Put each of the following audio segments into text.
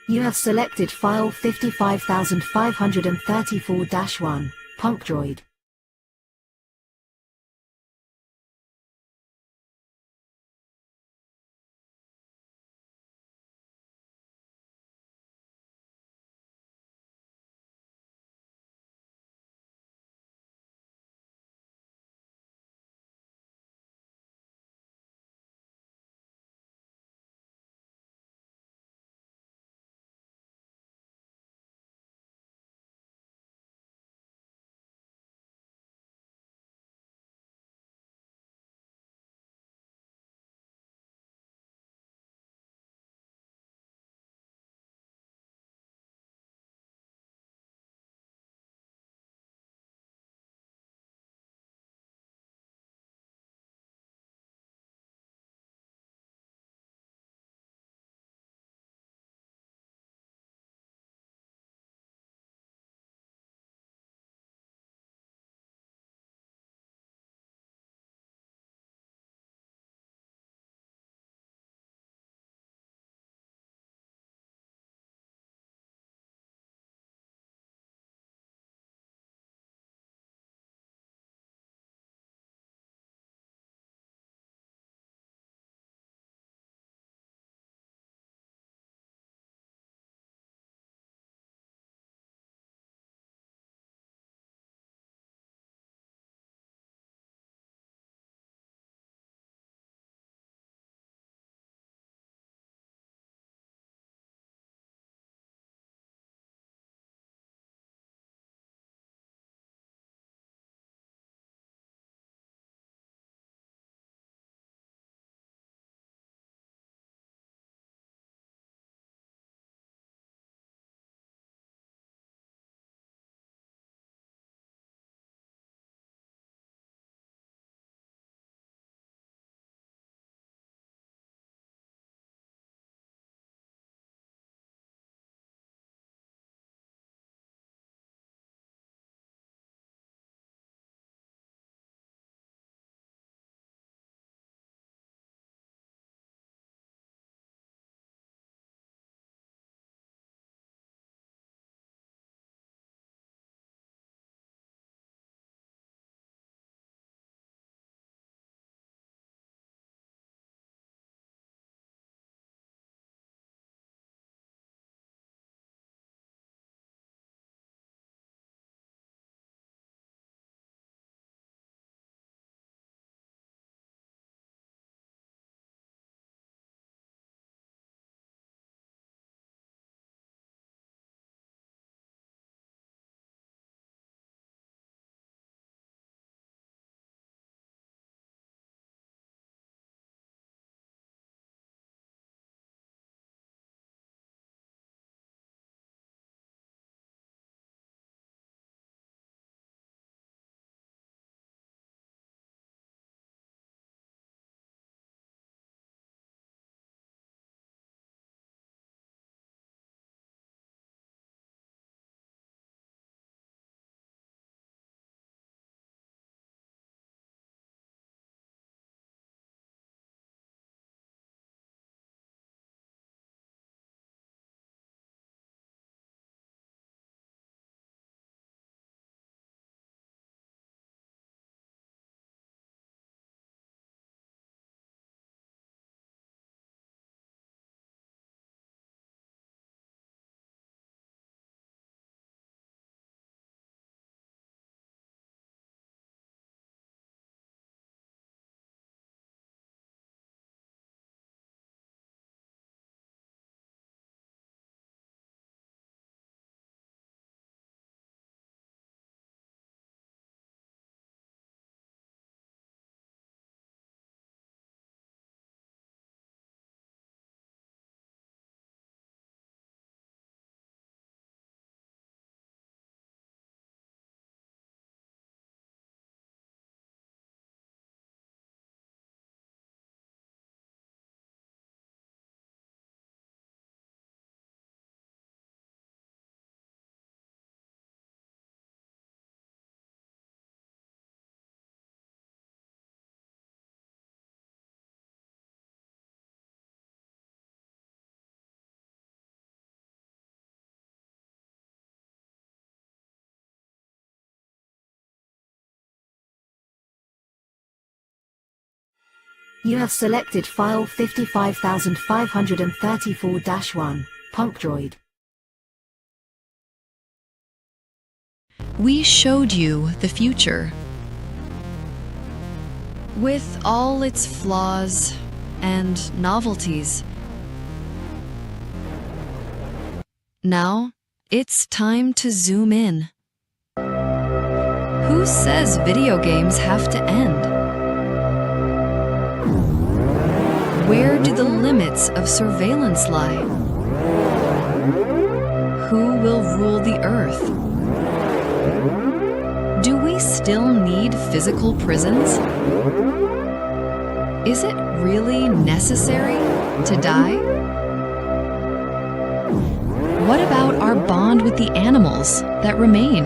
You have selected file 55534-1, Punkdroid. You have selected file 55534-1, Punkdroid. We showed you the future. With all its flaws and novelties. Now, it's time to zoom in. Who says video games have to end? Where do the limits of surveillance lie? Who will rule the earth? Do we still need physical prisons? Is it really necessary to die? What about our bond with the animals that remain?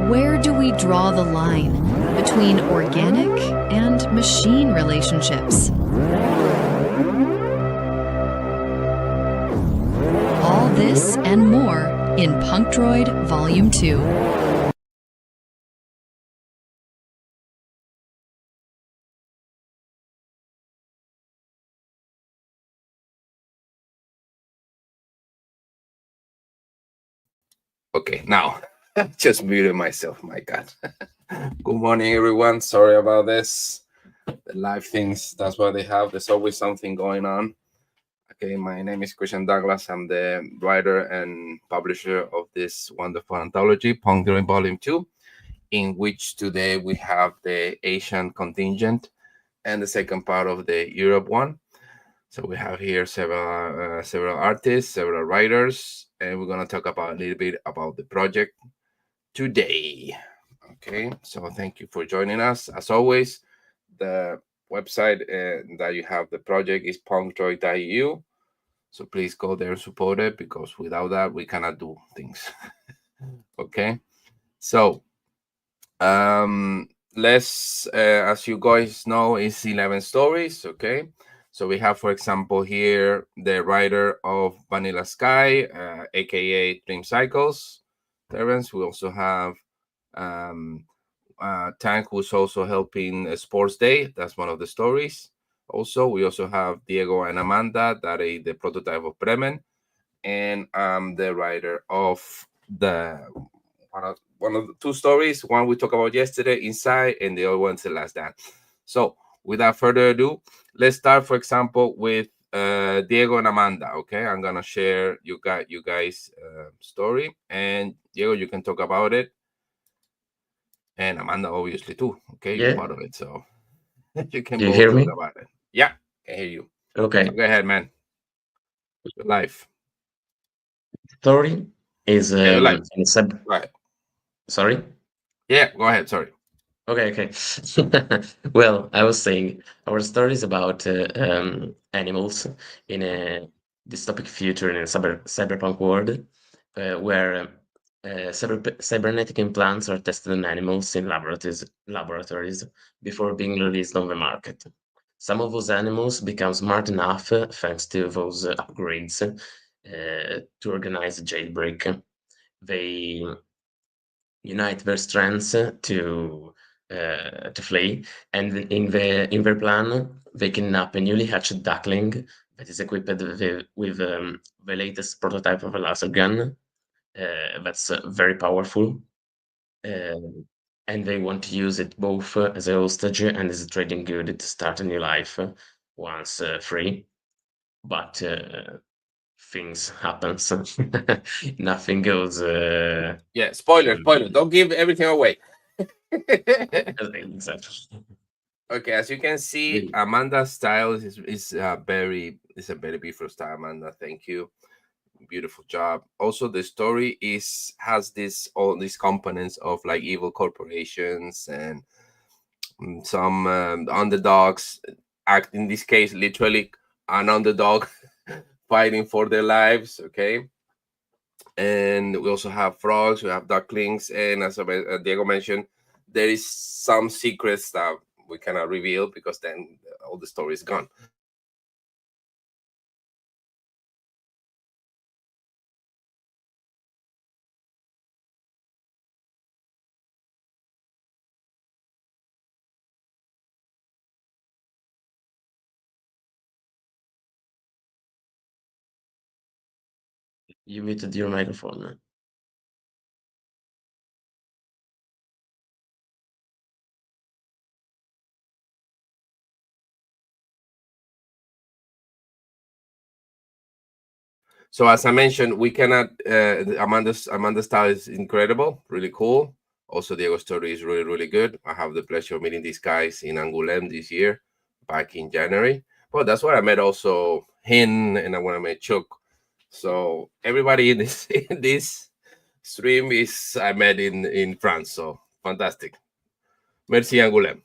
Where do we draw the line between organic and machine relationships? All this and more in Punkdroid Volume 2. Okay, now just muted myself. My God. Good morning, everyone. Sorry about this. The live things, that's what they have. There's always something going on. Okay, my name is Christian Douglas. I'm the writer and publisher of this wonderful anthology, Punkdroid Volume 2, in which today we have the Asian contingent and the second part of the Europe one. So we have here several artists, several writers, and we're going to talk about a little bit about the project today. Okay, so thank you for joining us. As always, the website that you have the project is punkdroid.eu. So please go there and support it, because without that, we cannot do things. Okay, so let's, as you guys know, it's 11 stories. Okay, so we have, for example, here the writer of Vanilla Sky, aka Dream Cycles, Terrence. We also have Tank, who's also helping Sports Day. That's one of the stories. Also, we also have Diego and Amanda, that is the prototype of Bremen, and I'm the writer of the one of the two stories. One we talked about yesterday, Inside, and the other one's The Last Dance. So, without further ado, let's start, for example, with Diego and Amanda. Okay, I'm gonna share you guys story, and Diego, you can talk about it, and Amanda obviously too. Okay, you're part of it, so you can Do you both hear talk me? about it. Yeah, I hear you. Okay. So go ahead, man. Your life. Story is Your life. in sub. Right. Sorry. Yeah, go ahead. Sorry. Okay. Well, I was saying our story is about animals in a dystopic future in a cyberpunk world where cybernetic implants are tested on animals in laboratories before being released on the market. Some of those animals become smart enough, thanks to those upgrades, to organize a jailbreak. They unite their strengths to flee, and in their plan, they kidnap a newly hatched duckling that is equipped with the latest prototype of a laser gun that's very powerful. And they want to use it both as a hostage and as a trading good to start a new life once free. But things happen. Nothing goes. Yeah, spoiler. Don't give everything away. Exactly. Okay, as you can see, Amanda's style is a very beautiful style, Amanda. Thank you. Beautiful job. Also, the story has all these components of like evil corporations and some underdogs act, in this case literally an underdog fighting for their lives. Okay, and we also have frogs, we have ducklings, and as Diego mentioned, there is some secrets that we cannot reveal, because then all the story is gone. You muted your microphone. So as I mentioned, we cannot. Amanda's style is incredible, really cool. Also, Diego's story is really, really good. I have the pleasure of meeting these guys in Angoulême this year, back in January. Well, that's where I met also Hin, and when I met Chuck. So everybody in this in this stream is I met in France. So fantastic. Merci Angoulême.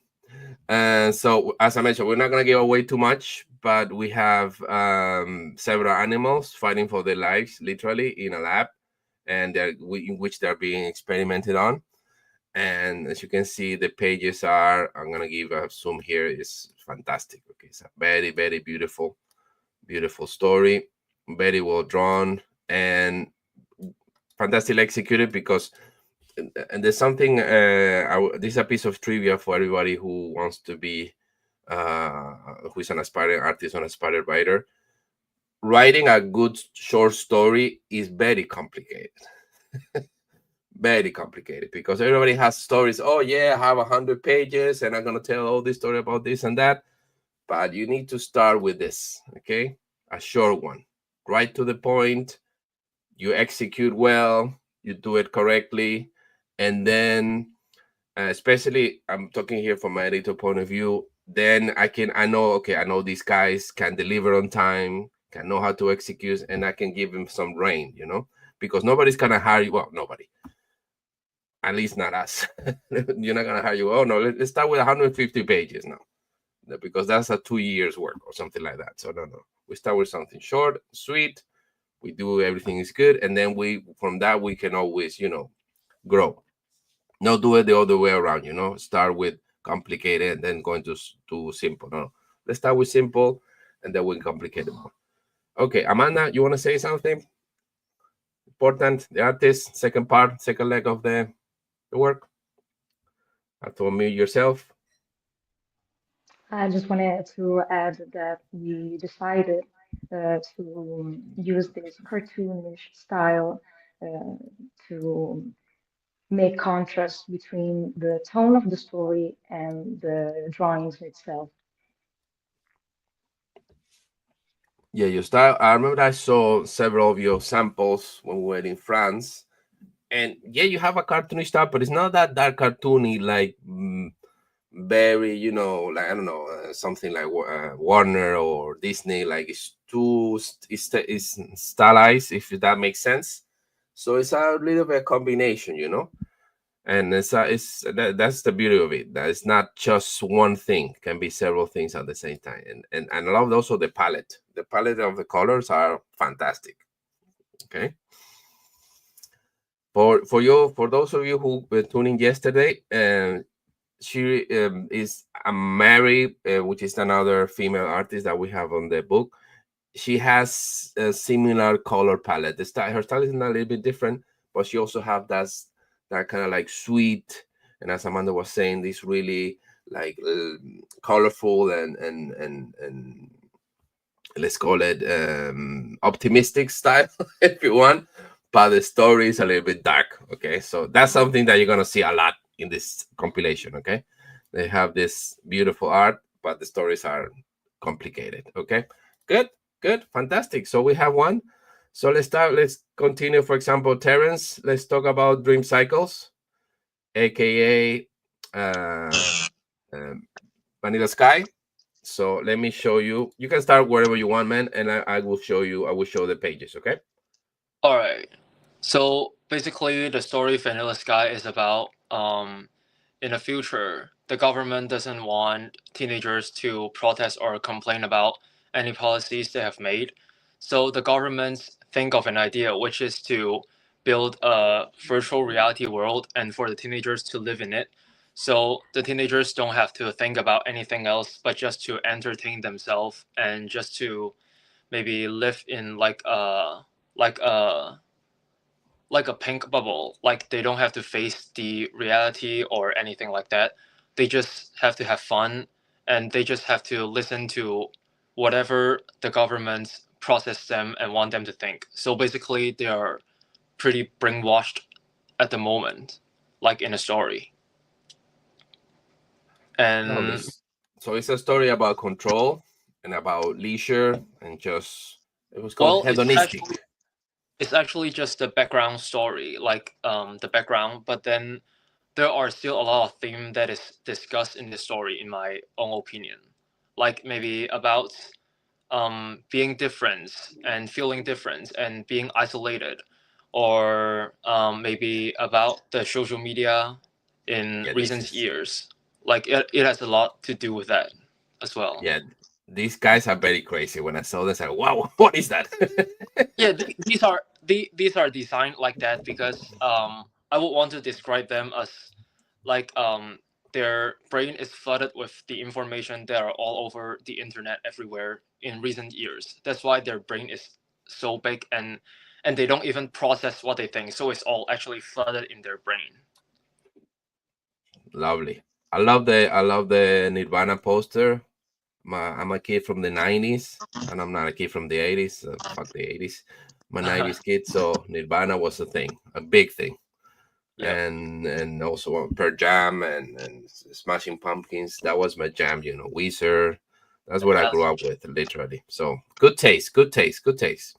And so, as I mentioned, we're not going to give away too much, but we have several animals fighting for their lives, literally, in a lab, and in which they're being experimented on. And as you can see, the pages are, I'm going to give a zoom here, is fantastic. Okay, it's a very, very beautiful, beautiful story, very well drawn, and fantastically executed because and there's something this is a piece of trivia for everybody who wants to be who is an aspiring artist or an aspiring writer. Writing a good short story is very complicated. Very complicated because everybody has stories. Oh yeah, I have 100 pages and I'm gonna tell all this story about this and that. But you need to start with this, okay? A short one, right to the point. You execute well, you do it correctly, and then especially I'm talking here from my editor point of view, then I know, okay, I know these guys can deliver on time, can know how to execute, and I can give them some rein, because nobody's gonna hire you. Well, nobody, at least not us. You're not gonna hire you. Oh no, let's start with 150 pages now, because that's a 2 years work or something like that. So no, we start with something short, sweet. We do everything is good, and then from that we can always grow. No, do it the other way around. Start with complicated and then going to simple. No, let's start with simple and then we complicate it more. Okay, Amanda, you want to say something important? The artist, second leg of the work. Have to unmute yourself. I just wanted to add that we decided to use this cartoonish style to make contrast between the tone of the story and the drawings itself. Yeah, your style. I remember I saw several of your samples when we were in France. And yeah, you have a cartoonish style, but it's not that cartoony like very, like I don't know, something like Warner or Disney. Like it's too it's stylized, if that makes sense. So it's a little bit of combination, and that's the beauty of it. That it's not just one thing; it can be several things at the same time. And I love also the palette. The palette of the colors are fantastic. Okay. For those of you who were tuning yesterday, she is Mary, which is another female artist that we have on the book. She has a similar color palette. Her style is a little bit different, but she also have that kind of like sweet, and as Amanda was saying, this really like colorful and let's call it optimistic style if you want, but the story is a little bit dark. Okay, so that's something that you're gonna see a lot in this compilation. Okay, they have this beautiful art, but the stories are complicated. Okay, good, fantastic. So we have one. So let's continue. For example, Terence, let's talk about dream cycles, aka Vanilla Sky. So let me show you. You can start wherever you want, man, and I will show you. I will show the pages. Okay. All right. So basically, the story Vanilla Sky is about in the future, the government doesn't want teenagers to protest or complain about any policies they have made. So the governments think of an idea, which is to build a virtual reality world and for the teenagers to live in it. So the teenagers don't have to think about anything else but just to entertain themselves and just to maybe live in like a like a pink bubble. Like they don't have to face the reality or anything like that. They just have to have fun and they just have to listen to whatever the government process them and want them to think. So basically, they are pretty brainwashed at the moment, like in a story. Lovely. And So it's a story about control and about leisure and just, it was called well, hedonistic. it's actually just the background story, like the background, but then there are still a lot of theme that is discussed in the story, in my own opinion. Like maybe about being different and feeling different and being isolated, or maybe about the social media in Yeah, this recent is, years. Like it has a lot to do with that as well. yeah, these guys are very crazy. When I saw this, I said, wow, what is that? Yeah, these are designed like that because I would want to describe them as like their brain is flooded with the information that are all over the internet everywhere in recent years. That's why their brain is so big, and they don't even process what they think, so it's all actually flooded in their brain. Lovely. I love the Nirvana poster. I'm a kid from the 90s, and I'm not a kid from the 80s. So fuck the 80s. I'm a 90s kid, so Nirvana was a thing, a big thing. Yeah. And also Pearl Jam and Smashing Pumpkins. That was my jam, you know. Weezer. That's what I grew up with, literally. So good taste, good taste, good taste.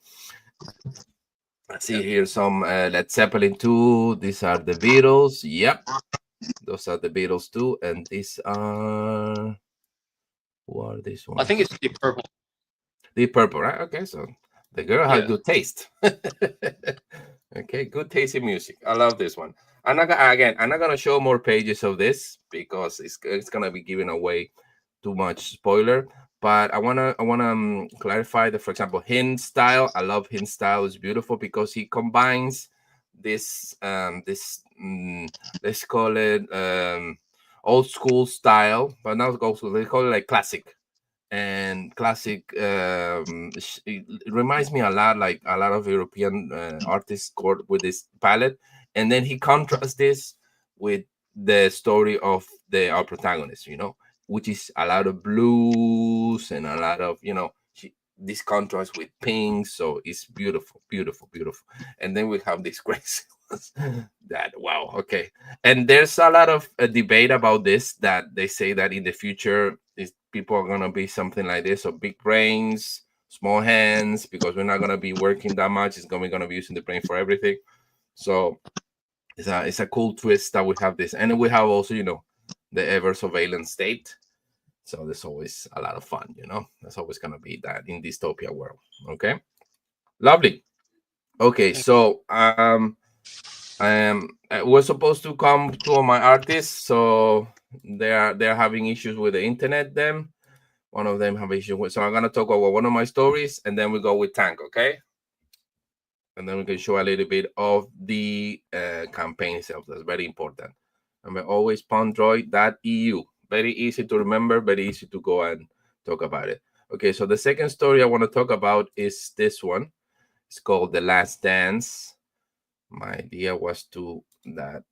I see here some Led Zeppelin 2. These are the Beatles. Yep, those are the Beatles too. And these are, who are these ones? I think it's Deep Purple. Deep Purple, right? Okay, so the girl has Yeah. good taste. Okay, good taste in music. I love this one. I'm not gonna show more pages of this because it's gonna be giving away too much spoiler. But I wanna clarify that, for example, Hin style. I love Hin style. It's beautiful because he combines let's call it old school style, but not old school. They call it like classic and classic. It reminds me a lot, like a lot of European artists scored with this palette, and then he contrasts this with the story of our protagonist, you know, which is a lot of blues and a lot of, you know, this contrast with pink. So it's beautiful, beautiful, beautiful. And then we have these crazy ones that, wow, okay. And there's a lot of debate about this, that they say that in the future people are going to be something like this, so big brains, small hands, because we're not going to be working that much. It's going to be using the brain for everything. So it's a cool twist that we have this. And then we have also, you know, the ever surveillance state. So there's always a lot of fun, you know. There's always going to be that in dystopia world. Okay, lovely. Okay, so we're supposed to come to my artists, so they're having issues with the internet. Them, one of them have issues with. So I'm gonna talk about one of my stories, and then we go with Tank, okay? And then we can show a little bit of the campaign itself. That's very important. And always Punkdroid.eu. Very easy to remember, very easy to go and talk about it. Okay, so the second story I want to talk about is this one. It's called The Last Dance. My idea was to that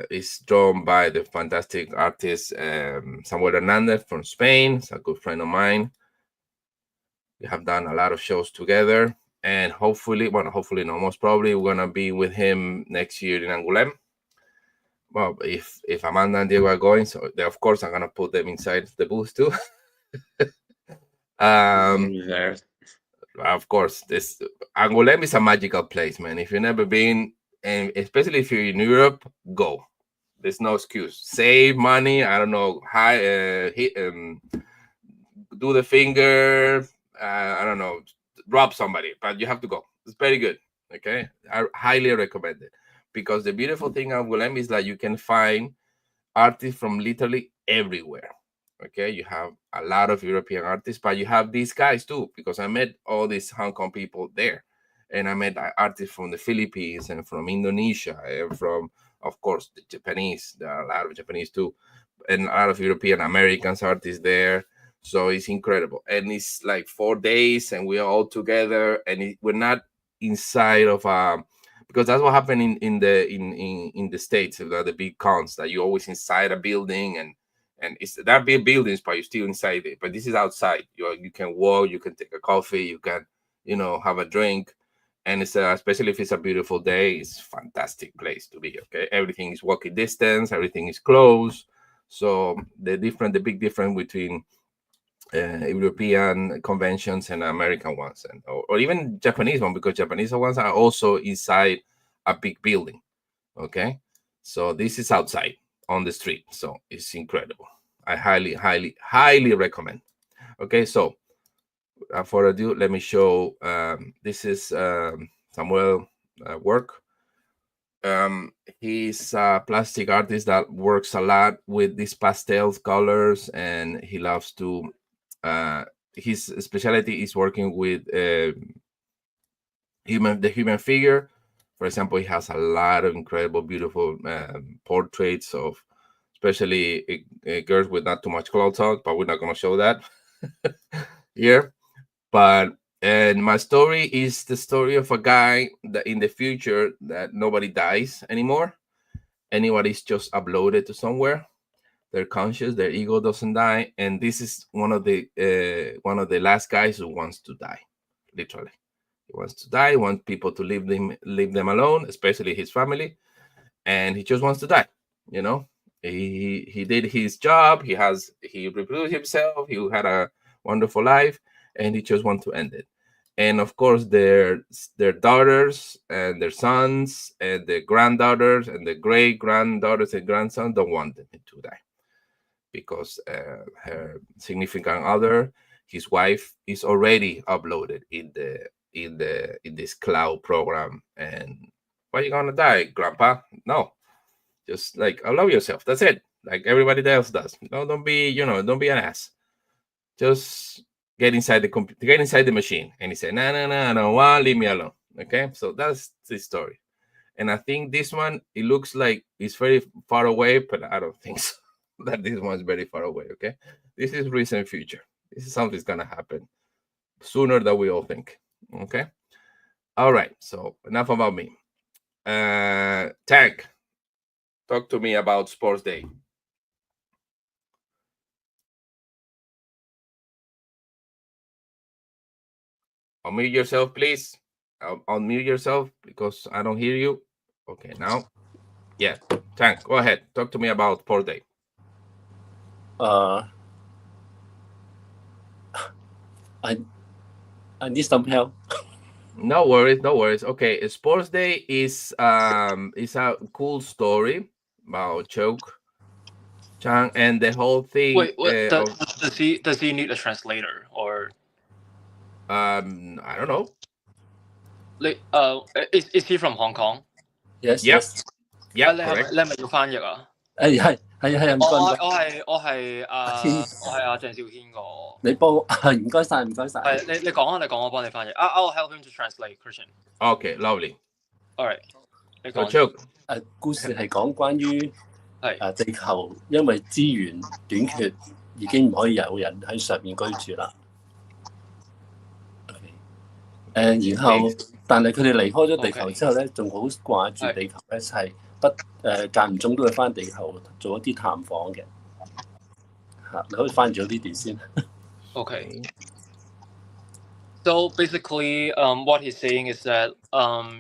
is drawn by the fantastic artist Samuel Hernandez from Spain. It's a good friend of mine. We have done a lot of shows together, and hopefully, no, most probably we're gonna be with him next year in Angoulême. Well, if Amanda and Diego are going, so they, of course I'm gonna put them inside the booth too. There. Of course, this Angoulême is a magical place, man. If you've never been, and especially if you're in Europe, go. There's no excuse. Save money. I don't know. Do the finger. I don't know. Rob somebody, but you have to go. It's very good. Okay, I highly recommend it, because the beautiful thing of Angoulême is that you can find artists from literally everywhere. Okay, you have a lot of European artists, but you have these guys too, because I met all these Hong Kong people there, and I met artists from the Philippines and from Indonesia and from, of course, the Japanese. There are a lot of Japanese too, and a lot of European Americans artists there. So it's incredible, and it's like 4 days, and we're all together, and we're not inside of because that's what happened in the States, the big cons, that you're always inside a building, and it's there are big buildings, but you're still inside it. But this is outside. You can walk, you can take a coffee, you can have a drink. And it's especially if it's a beautiful day, it's a fantastic place to be. Okay, everything is walking distance, everything is close. So the big difference between European conventions and American ones, and or even Japanese one, because Japanese ones are also inside a big building. Okay, so this is outside on the street, so it's incredible. I highly recommend. Okay, so for ado, let me show. This is Samuel work. He's a plastic artist that works a lot with these pastel colors, and he loves to. His specialty is working with the human figure. For example, he has a lot of incredible, beautiful portraits of, especially girls with not too much clothes on, but we're not going to show that here. But and my story is the story of a guy that in the future that nobody dies anymore. Anybody's just uploaded to somewhere. They're conscious, their ego doesn't die, and this is one of the last guys who wants to die, literally. He wants to die, wants people to leave them alone, especially his family, and he just wants to die. He did his job. He reproduced himself. He had a wonderful life, and he just wants to end it. And of course, their daughters and their sons and their granddaughters and the great granddaughters and grandsons don't want them to die, because her significant other, his wife, is already uploaded in this cloud program. And why are you gonna die, Grandpa? No, just like allow yourself. That's it. Like everybody else does. No, don't be an ass. Just get inside the machine. And he said, no, I don't want. Leave me alone. Okay, so that's the story. And I think this one, it looks like it's very far away, but I don't think so. That this one's very far away. Okay, this is recent future. This is something's gonna happen sooner than we all think. Okay, all right. So enough about me. Tank, talk to me about Sports Day. Unmute yourself, please. Unmute yourself because I don't hear you. Okay, now, yeah, Tank, go ahead. Talk to me about Sports Day. I need some help. No worries. Okay, Sports Day is a cool story about Choke Chang and the whole thing. Wait, does he need a translator, or I don't know. Like, is he from Hong Kong? Yes, Yep. yes. Yeah, 你係 correct. 你係咪要翻譯啊？係唔該。我係阿鄭少軒個。你幫我唔該晒。你講我幫你翻譯。I'll help him to translate, Christian. Okay, lovely. All right. 你講。Choke 故事係講關於地球因為資源短缺，已經唔可以有人喺上面居住啦。然後但係佢哋離開咗地球之後咧，仲好掛住地球咧，係間唔中都會翻地球做一啲探訪嘅。你可以翻咗呢段先。Okay. So basically, what he's saying is that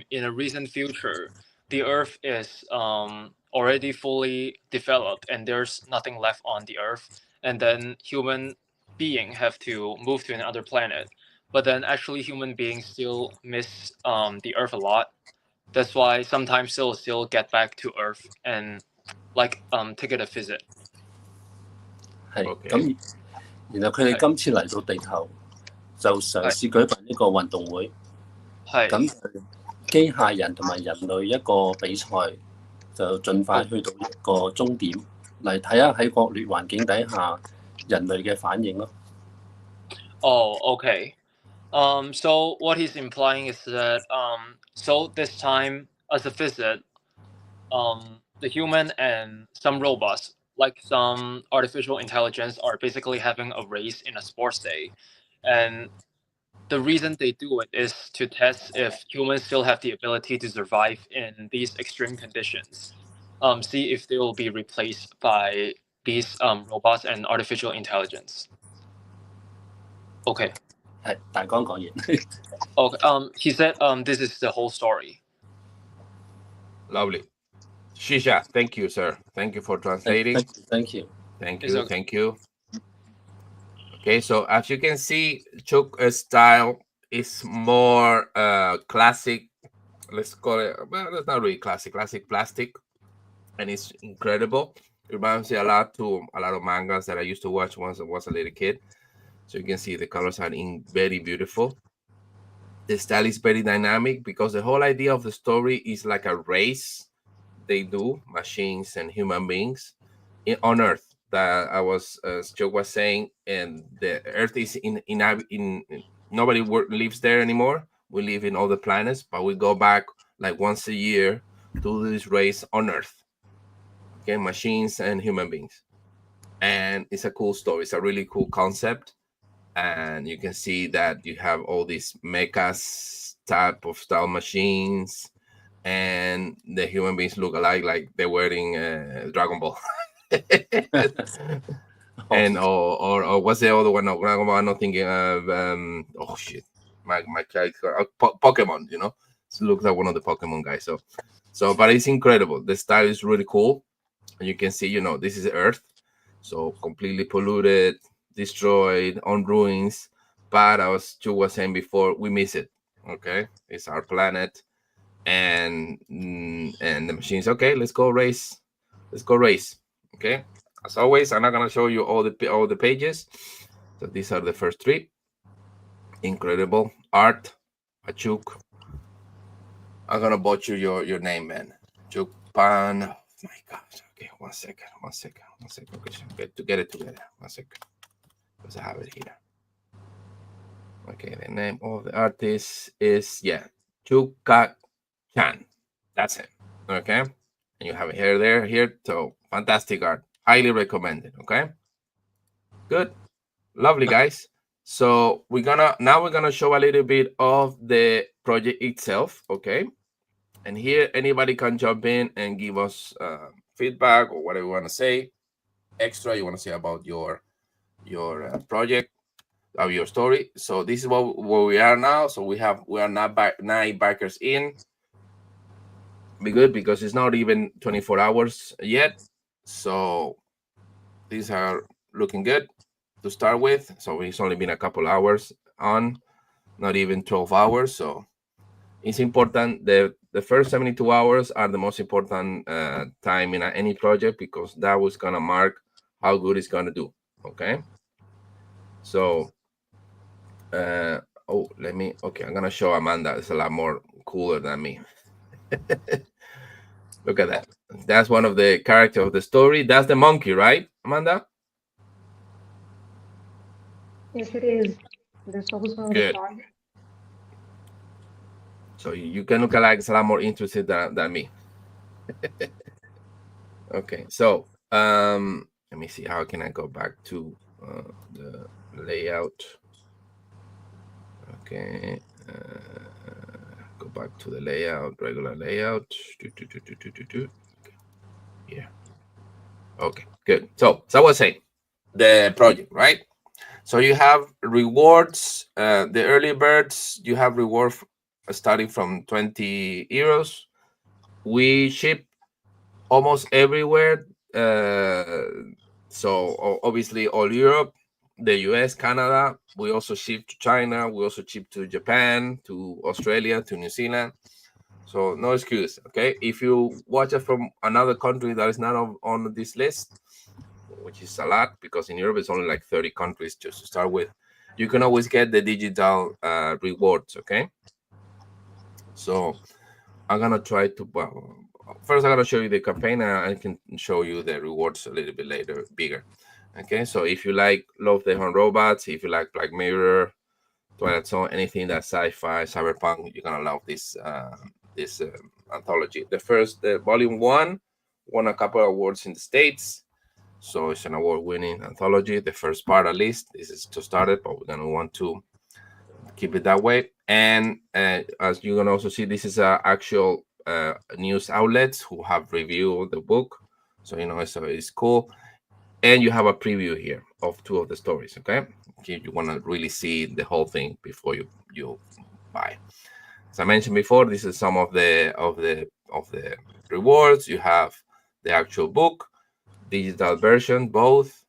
in a recent future, the Earth is already fully developed, and there's nothing left on the Earth, and then human beings have to move to another planet. But then actually human beings still miss the Earth a lot. That's why sometimes they'll still get back to Earth and take it a visit. 係咁，然後佢哋今次嚟到地球就嘗試舉辦一個運動會。係咁，機械人同埋人類一個比賽，就盡快去到一個終點，嚟睇下喺惡劣環境底下人類嘅反應咯。Oh, okay. So what he's implying is that so this time as a visit, the human and some robots, like some artificial intelligence, are basically having a race in a sports day, and the reason they do it is to test if humans still have the ability to survive in these extreme conditions. See if they will be replaced by these robots and artificial intelligence. Okay. 係大綱講完。Okay. He said this is the whole story. Lovely. Shisha, thank you, sir. Thank you for translating. Thank you. Thank It's you. okay. Thank you. Okay, so as you can see, Chuk's style is more classic. Let's call it, well, it's not really classic plastic, and it's incredible. It reminds me a lot of mangas that I used to watch once I was a little kid. So you can see the colors are very beautiful. The style is very dynamic because the whole idea of the story is like a race they do, machines and human beings on Earth. That I was, as Joe was saying, and the Earth is in nobody lives there anymore. We live in other planets, but we go back like once a year to this race on Earth. Okay, machines and human beings, and it's a cool story. It's a really cool concept, and you can see that you have all these mechas type of style machines, and the human beings look alike, like they're wearing Dragon Ball. And or what's the other one? No, Dragon Ball. I'm not thinking of oh shit, my character, Pokemon. You know, it looks like one of the Pokemon guys. So, but it's incredible. The style is really cool, and you can see, you know, this is Earth, so completely polluted, destroyed, on ruins. But as Chu was saying before, we miss it. Okay, it's our planet, and the machines. Okay, let's go race. Okay, as always, I'm not gonna show you all the pages. So these are the first three. Incredible art, Achuk. I'm gonna butcher your name, man. Chukpan. Oh my gosh. Okay, one second. Okay, to get it together. 1 second. Because I have it here. Okay, the name of the artist is Chuka-chan. That's him. Okay, and you have it here. So fantastic art. Highly recommended. Okay, good, lovely, guys. So we're gonna show a little bit of the project itself. Okay, and here anybody can jump in and give us feedback or whatever you want to say, extra you want to say about your project, of your story. So this is where we are now. So we are not 9 backers in. Be good, because it's not even 24 hours yet. So these are looking good to start with. So it's only been a couple hours on, not even 12 hours. So it's important. The first 72 hours are the most important time in any project, because that was gonna mark how good it's gonna do. Okay. So I'm gonna show Amanda. It's a lot more cooler than me. Look at that. That's one of the characters of the story. That's the monkey, right, Amanda? Yes, it is. There's also the Good. frog. So you can look like it's a lot more interested than me. Okay, so let me see, how can I go back to the layout? Okay, go back to the layout, regular layout. Yeah. Okay, good. So I was saying the project, right? So you have rewards. The early birds, you have reward starting from 20 euros. We ship almost everywhere. So obviously all Europe, the US, Canada. We also ship to China. We also ship to Japan, to Australia, to New Zealand. So no excuse. Okay, if you watch it from another country that is not on this list, which is a lot, because in Europe it's only like 30 countries just to start with, you can always get the digital rewards. Okay, so I'm gonna try to first I'm gonna show you the campaign, and I can show you the rewards a little bit later, bigger. Okay, so if you love the Hunt Robots, if you like Black Mirror, Twilight Zone, anything that's sci-fi, cyberpunk, you're gonna love this anthology. The volume 1 won a couple of awards in the States, so it's an award-winning anthology. The first part, at least, this is to start it, but we're gonna want to keep it that way. And as you're gonna also see, this is actual news outlets who have reviewed the book, so it's cool. And you have a preview here of 2 of the stories. Okay, you want to really see the whole thing before you buy. As I mentioned before, this is some of the rewards. You have the actual book, digital version, both,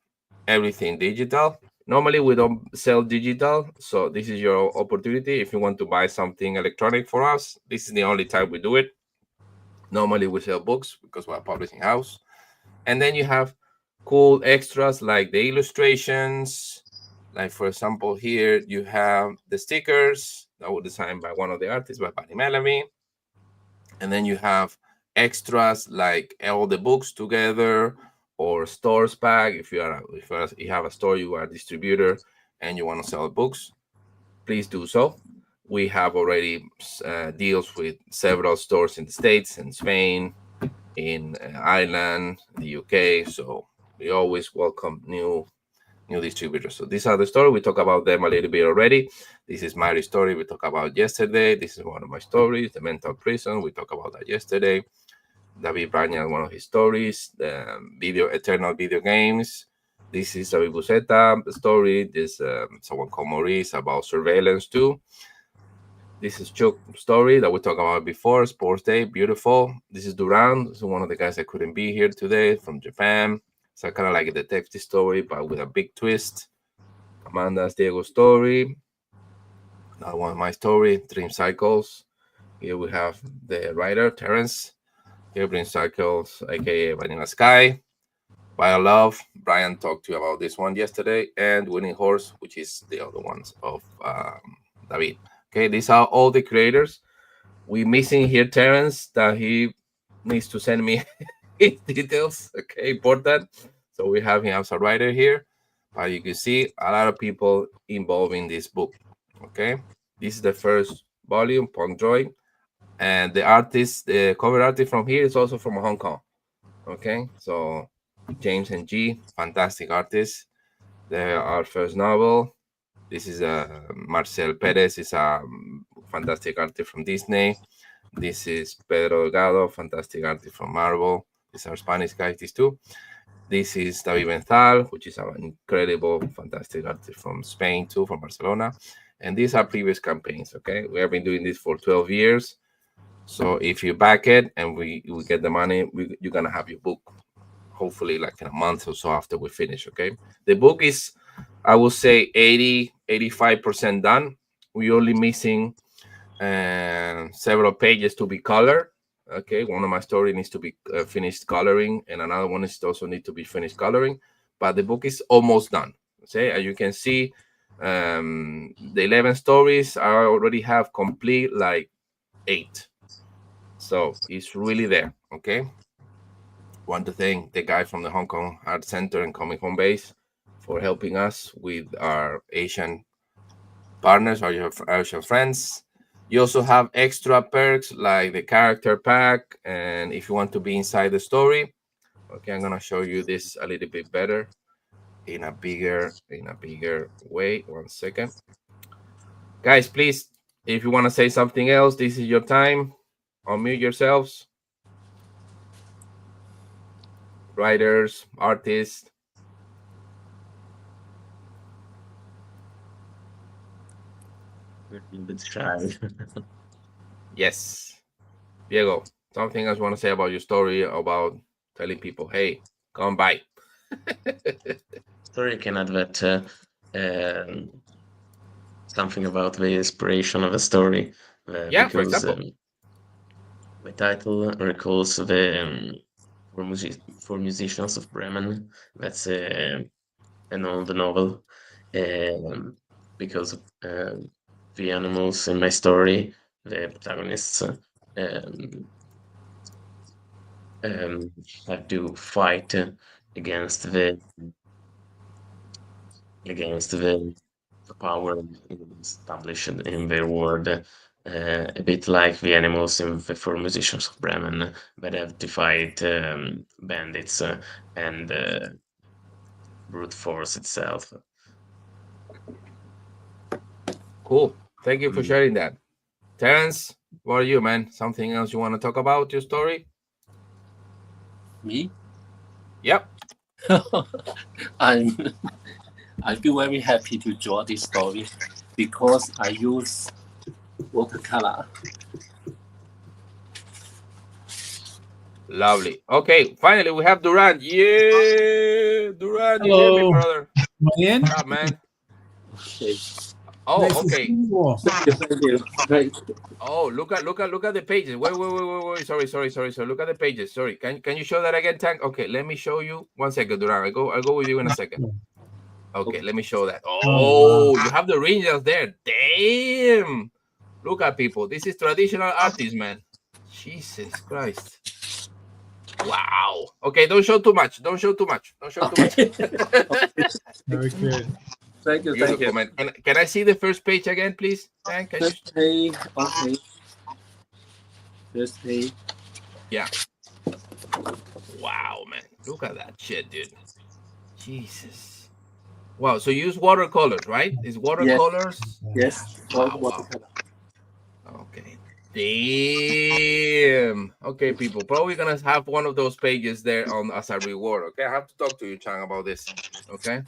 everything digital. Normally we don't sell digital, so this is your opportunity. If you want to buy something electronic for us, this is the only time we do it. Normally we sell books because we're a publishing house. And then you have cool extras like the illustrations. Like, for example, here you have the stickers that were designed by one of the artists, by Bunny Melanie. And then you have extras like all the books together, or stores pack. If you have a store, you are a distributor, and you want to sell books, please do so. We have already deals with several stores in the States, in Spain, in Ireland, the UK. So we always welcome new distributors. So these are the stories. We talked about them a little bit already. This is my story we talked about yesterday. This is one of my stories, The Mental Prison. We talked about that yesterday. David Bryan, one of his stories, the Eternal Video Games. This is David Buscetta story. This someone called Maurice about surveillance too. This is Chuck's story that we talked about before, Sports Day, beautiful. This is Duran. This is one of the guys that couldn't be here today from Japan. So kind of like a detective story, but with a big twist. Amanda's Diego story. Another one of my story, Dream Cycles. Here we have the writer, Terrence. Here, Dream Cycles, aka Vanilla Sky. Bio Love. Brian talked to you about this one yesterday. And Winning Horse, which is the other ones of David. Okay, these are all the creators. We're missing here Terrence, that he needs to send me his details. Okay, important. So we have him as a writer here. But you can see a lot of people involved in this book. Okay, this is the first volume, Punkdroid. And the artist, the cover artist from here is also from Hong Kong. Okay, so James and G, fantastic artists. They're our first novel. This is Marcel Perez, is a fantastic artist from Disney. This is Pedro Delgado, fantastic artist from Marvel. These are Spanish guys, these two. This is David Benzal, which is an incredible, fantastic artist from Spain too, from Barcelona. And these are previous campaigns, okay? We have been doing this for 12 years. So if you back it and we get the money, you're going to have your book, hopefully like in a month or so after we finish, okay? The book is, I will say, 85% done. We're only missing several pages to be colored. Okay, one of my stories needs to be finished coloring, and another one is also need to be finished coloring. But the book is almost done. Okay, as you can see, the 11 stories I already have complete like 8. So it's really there. Okay. Want to thank the guy from the Hong Kong Art Center and Comic Home Base for helping us with our Asian partners, our Asian friends. You also have extra perks like the character pack, and if you want to be inside the story, okay, I'm gonna show you this a little bit better in a bigger way. 1 second, guys. Please, if you want to say something else, this is your time. Unmute yourselves. Writers, artists. A bit shy. Yes. Diego, something else you want to say about your story, about telling people, hey, come by? Sorry, I can add that something about the inspiration of a story. Yeah, for example. The title recalls the for musicians of Bremen. That's an old novel. Because the animals in my story, the protagonists, have to fight against the power established in their world, a bit like the animals in the Four Musicians of Bremen, that have to fight bandits and brute force itself. Cool. Thank you for sharing that. Terrence, what are you, man? Something else you want to talk about your story? Me? Yep. I feel very happy to draw this story because I use watercolor. Lovely. Okay, finally we have Duran. Yeah, Duran, you hear me, brother? Am I in? What's up, man? Okay. Oh, Nice to okay. see you all. Thank you. Great. Oh, look at the pages. Wait. Sorry. Look at the pages. Sorry. Can you show that again, Tank? Okay, let me show you. 1 second, Duran. I'll go with you in a second. Okay, let me show that. Oh, wow. you have the regions there. Damn. Look at people. This is traditional artists, man. Jesus Christ. Wow. Okay, don't show too much. Don't show too much. Very good. Thank you. Beautiful, man. Can I see the first page again, please? Tank, can First page. Okay. First page. Yeah. Wow, man. Look at that shit, dude. Jesus. Wow. So you use watercolors, right? Is watercolors? Yes. Wow. Okay. Damn. Okay, people. Probably gonna have one of those pages there on as a reward. Okay. I have to talk to you, Chang, about this. Okay.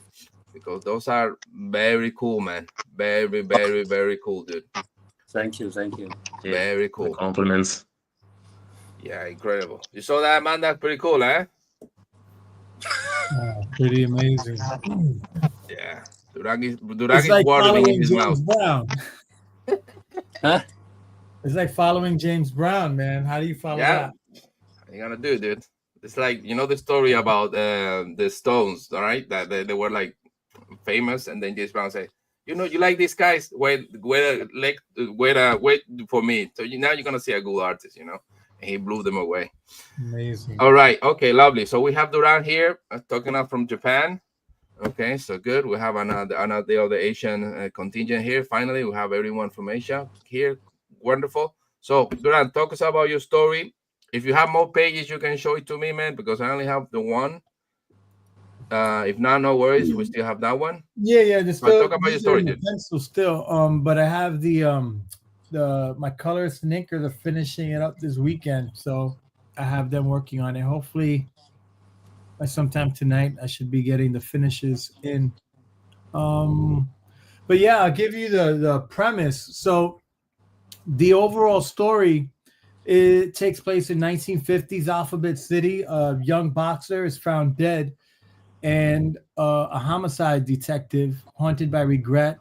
Because those are very cool, man. Very, very, very cool, dude. Thank you. Yeah, Very cool. Compliments. Yeah, incredible. You saw that, man? That's pretty cool, eh? Pretty amazing. Yeah. Duran is like watering in his James mouth. Brown. Huh? It's like following James Brown, man. How do you follow that? What are you gonna do, dude? It's like, you know the story about the Stones, all right? That they were like famous, and then James Brown said, you like these guys, wait for me. So now you're gonna see a good artist, and he blew them away. Amazing. All right, okay, lovely. So we have Duran here talking up from Japan. Okay, so good. We have another other Asian contingent here. Finally, we have everyone from Asia here. Wonderful. So Duran, talk us about your story. If you have more pages, you can show it to me, man, because I only have the one. If not, no worries. We still have that one. Yeah. Talk about your story, dude. Pencil still. But I have my colorist and inker. They're finishing it up this weekend, so I have them working on it. Hopefully, by sometime tonight, I should be getting the finishes in. But yeah, I'll give you the premise. So the overall story, it takes place in 1950s Alphabet City. A young boxer is found dead, and a homicide detective, haunted by regret,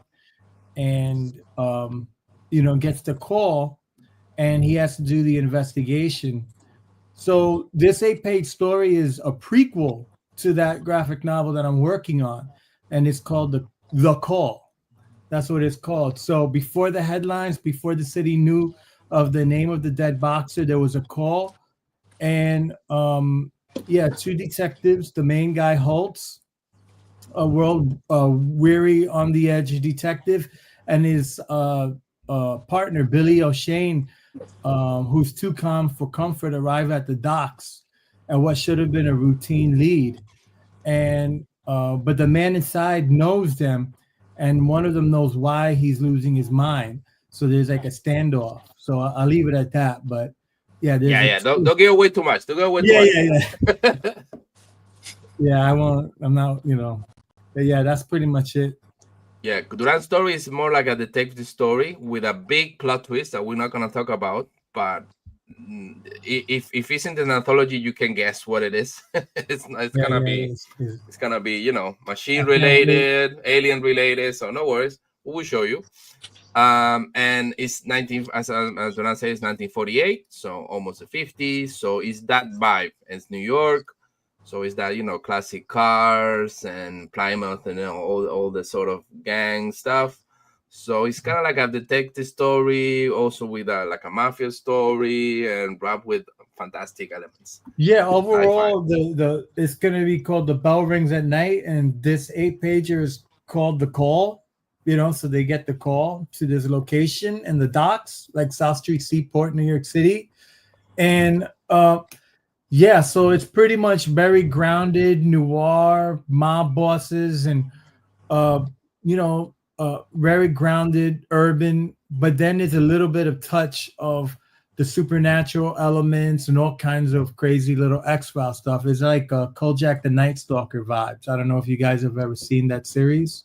and gets the call, and he has to do the investigation. So this 8-page story is a prequel to that graphic novel that I'm working on, and it's called The Call. That's what it's called. So before the headlines, before the city knew of the name of the dead boxer, there was a call, and two detectives. The main guy, Holtz, a weary, on the edge detective, and his partner, Billy O'Shane, who's too calm for comfort, arrive at the docks at what should have been a routine lead. And but the man inside knows them, and one of them knows why he's losing his mind. So there's like a standoff. So I'll leave it at that. But yeah, Don't give away too much. Don't give away too much. Yeah, I won't. I'm not. But yeah, that's pretty much it. Yeah, Duran's story is more like a detective story with a big plot twist that we're not gonna talk about. But if it's in an anthology, you can guess what it is. It's gonna be machine related, alien related. So no worries, we will show you. And it's as Duran says, 1948, so almost the 50s. So it's that vibe. It's New York. So it's that, classic cars and Plymouth and all the sort of gang stuff. So it's kind of like a detective story, also with like a mafia story, and wrapped with fantastic elements. Yeah, overall, it's going to be called The Bell Rings at Night, and this 8-pager is called The Call. So they get the call to this location in the docks, like South Street Seaport, New York City, and yeah, so it's pretty much very grounded noir, mob bosses, and very grounded urban. But then there's a little bit of touch of the supernatural elements and all kinds of crazy little X-File stuff. It's like Kojak the Night Stalker vibes. I don't know if you guys have ever seen that series.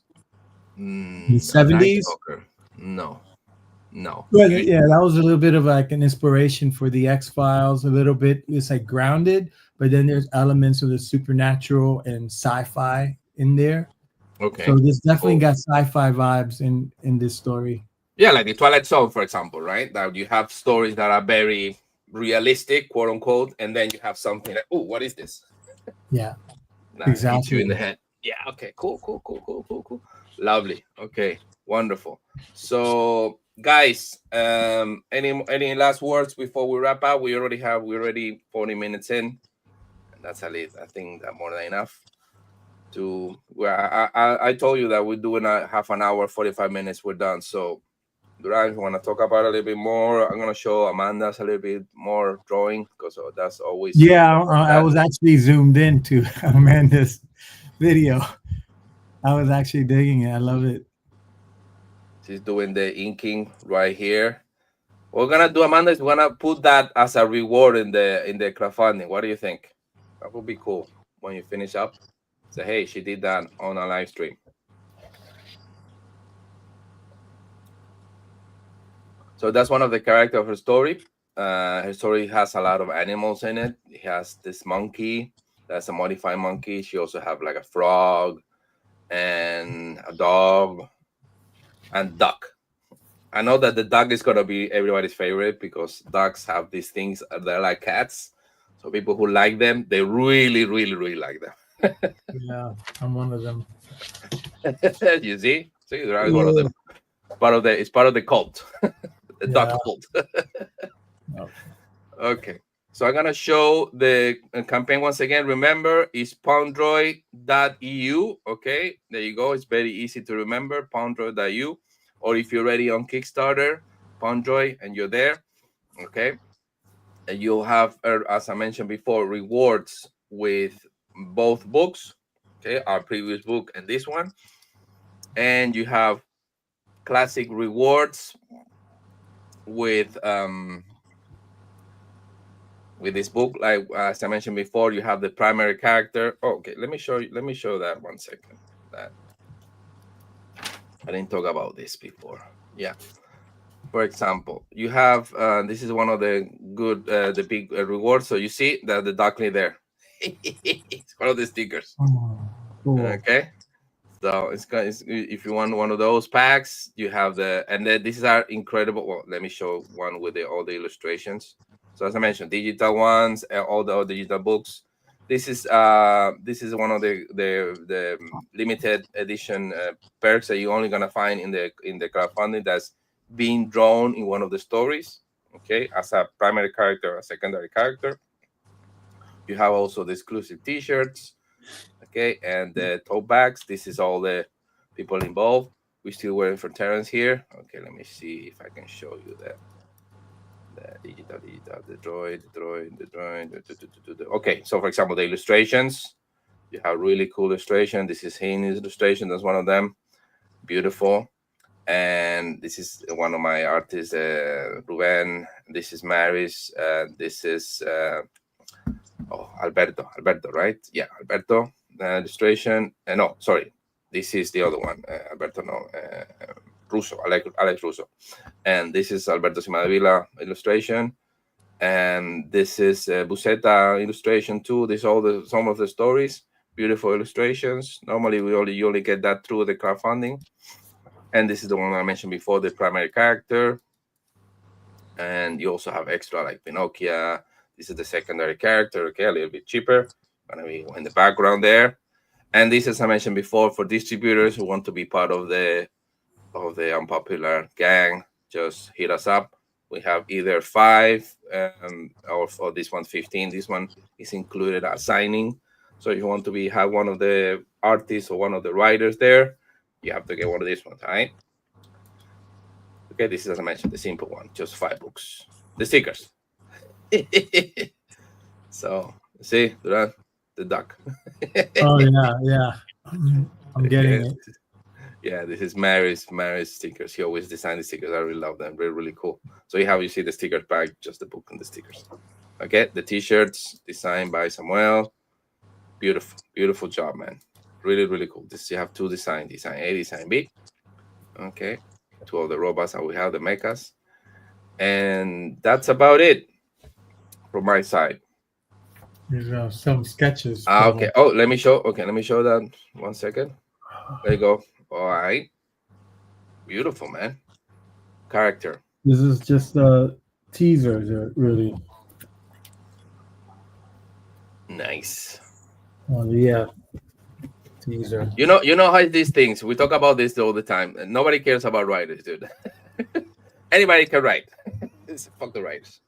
In the 70s? No. But yeah, that was a little bit of like an inspiration for the X-Files. A little bit, it's like grounded, but then there's elements of the supernatural and sci-fi in there. Okay. So this definitely got sci-fi vibes in this story. Yeah, like the Twilight Zone, for example, right? That you have stories that are very realistic, quote unquote, and then you have something like, oh, what is this? Yeah, exactly. Hits you in the head. Yeah. Okay. Cool. Lovely. Okay. Wonderful. So, guys, any last words before we wrap up? We're already 40 minutes in, and that's at least, I think, that more than enough. I told you that we're doing a half an hour, 45 minutes. We're done. So, Duran, if you want to talk about it a little bit more, I'm gonna show Amanda's a little bit more drawing because that's always. Yeah, I was actually zoomed in to Amanda's video. I was actually digging it. I love it. She's doing the inking right here. What we're gonna do, Amanda, is we're gonna put that as a reward in the crowdfunding. What do you think? That would be cool when you finish up. Say, hey, she did that on a live stream. So that's one of the characters of her story. Her story has a lot of animals in it. It has this monkey. That's a modified monkey. She also have like a frog and a dog and duck. I know that the duck is gonna be everybody's favorite because ducks have these things. They're like cats. So people who like them, they really, really, really like them. Yeah, I'm one of them. You see, they're one of them. It's part of the cult. The duck cult. Okay, so I'm gonna show the campaign once again. Remember, it's punkdroid.eu. Okay, there you go. It's very easy to remember, punkdroid.eu. Or if you're already on Kickstarter, Punkdroid, and you're there, okay, and you'll have, as I mentioned before, rewards with both books, okay, our previous book and this one, and you have classic rewards with this book. Like as I mentioned before, you have the primary character. Oh, okay, let me show that 1 second. That I didn't talk about this before. Yeah. For example, you have this is one of the good the big rewards. So you see that the duckling there. It's one of the stickers. Oh, cool. Okay. So it's if you want one of those packs, you have and then these are incredible. Well, let me show one with all the illustrations. So as I mentioned, digital ones, all the digital books. This is one of the limited edition perks that you're only gonna find in the crowdfunding that's being drawn in one of the stories. Okay, as a primary character, a secondary character. You have also the exclusive T-shirts. Okay, and the tote bags. This is all the people involved. We're still waiting for Terrence here. Okay, let me see if I can show you the digital, the droid. Okay, so for example, the illustrations. You have really cool illustration. This is Heen's illustration. That's one of them. Beautiful. And this is one of my artists, Ruben. This is Maris. This is Alberto, right? Yeah, Alberto. Illustration. No, sorry. This is the other one. Alberto, no. Russo, Alex Russo. And this is Alberto Cimadevilla illustration. And this is Busetta illustration too. This is some of the stories. Beautiful illustrations. Normally, you only get that through the crowdfunding. And this is the one I mentioned before, the primary character. And you also have extra like Pinocchio. This is the secondary character, okay, a little bit cheaper. Gonna be in the background there. And this, as I mentioned before, for distributors who want to be part of the unpopular gang, just hit us up. We have either 5 or for this one 15. This one is included as signing. So if you want to have one of the artists or one of the writers there, you have to get one of these ones, all right? Okay, this is, as I mentioned, the simple one, just 5 books. The stickers. So, see, the duck. Oh, yeah. I'm getting it. Yeah, this is Mary's stickers. He always designed the stickers. I really love them. Really, really cool. So you see the sticker pack, just the book and the stickers. Okay, the t-shirts designed by Samuel. Beautiful job, man. Really, really cool. This you have two design A, design B. Okay, two of the robots that we have, the mechas. And that's about it from my side. There's some sketches. Okay. Oh, let me show that. 1 second. There you go. All right. Beautiful, man. Character. This is just a teaser, really. Nice. Yeah. Teaser. You know how these things, we talk about this all the time. And nobody cares about writers, dude. Anybody can write. Fuck the writers.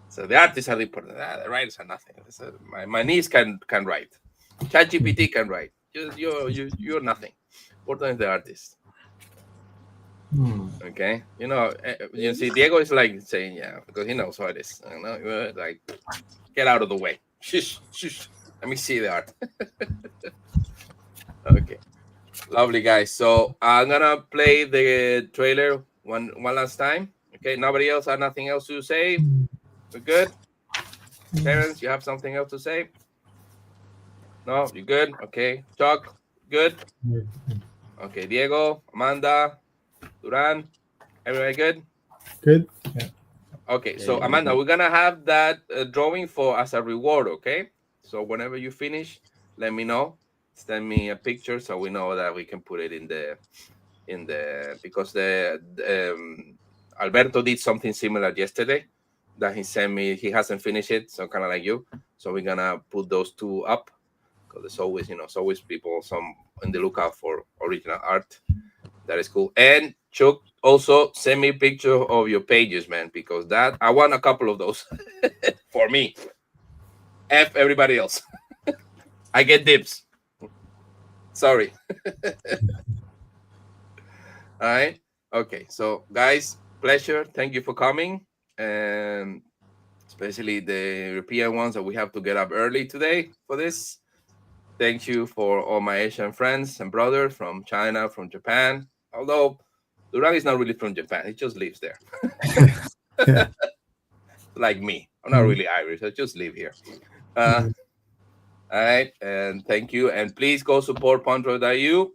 So the artists are important. The writers are nothing. So my niece can write. ChatGPT can write. You're nothing. Important is the artist. Okay, you see, Diego is like saying, yeah, because he knows how it is. Like, get out of the way. Shush. Let me see the art. Okay, lovely, guys. So I'm gonna play the trailer one last time. Okay, nobody else has nothing else to say. We're good. Terence, you have something else to say? No, you good? Okay, Chuck, good. Okay, Diego, Amanda, Duran, everybody good? Good. Yeah. Okay, so Amanda, we're gonna have that drawing as a reward. Okay, so whenever you finish, let me know. Send me a picture so we know that we can put it in the because Alberto did something similar yesterday that he sent me. He hasn't finished it, so kind of like you. So we're gonna put those two up because there's always people in the lookout for original art. That is cool. And Chuck, also send me a picture of your pages, man, because I want a couple of those for me. F everybody else. I get dibs. Sorry. All right. Okay. So, guys, pleasure. Thank you for coming. And especially the European ones that we have to get up early today for this. Thank you for all my Asian friends and brothers from China, from Japan. Although Duran is not really from Japan. He just lives there. Like me. I'm not really Irish. I just live here. All right. And thank you. And please go support Punkdroid.eu.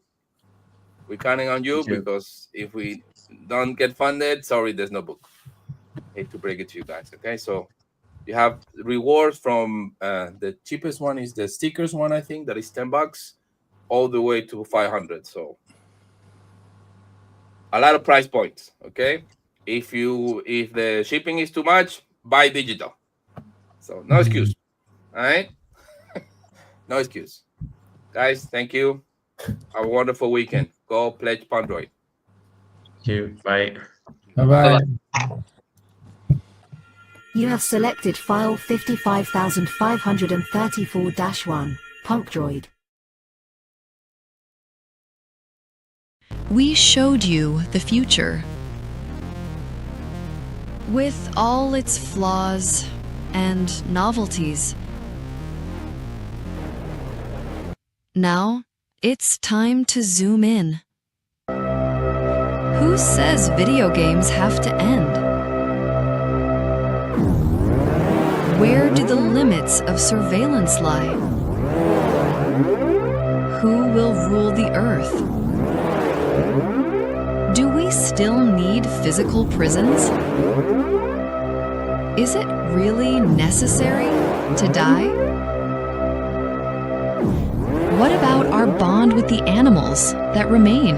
We're counting on you because if we don't get funded, sorry, there's no book. Hate to break it to you guys. Okay. So you have rewards from the cheapest one is the stickers one, I think, that is $10 all the way to 500. So a lot of price points. Okay. If the shipping is too much, buy digital. So no excuse. All right. No excuse. Guys, thank you. Have a wonderful weekend. Go pledge Punkdroid. Thank you. Bye. Bye-bye. You have selected file 55534-1, Punkdroid. We showed you the future. With all its flaws and novelties. Now, it's time to zoom in. Who says video games have to end? Where do the limits of surveillance lie? Who will rule the earth? Do we still need physical prisons? Is it really necessary to die? What about our bond with the animals that remain?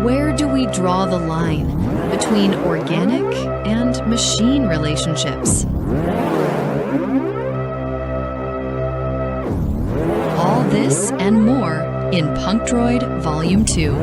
Where do we draw the line between organic and machine relationships? All this and more in Punkdroid Volume 2.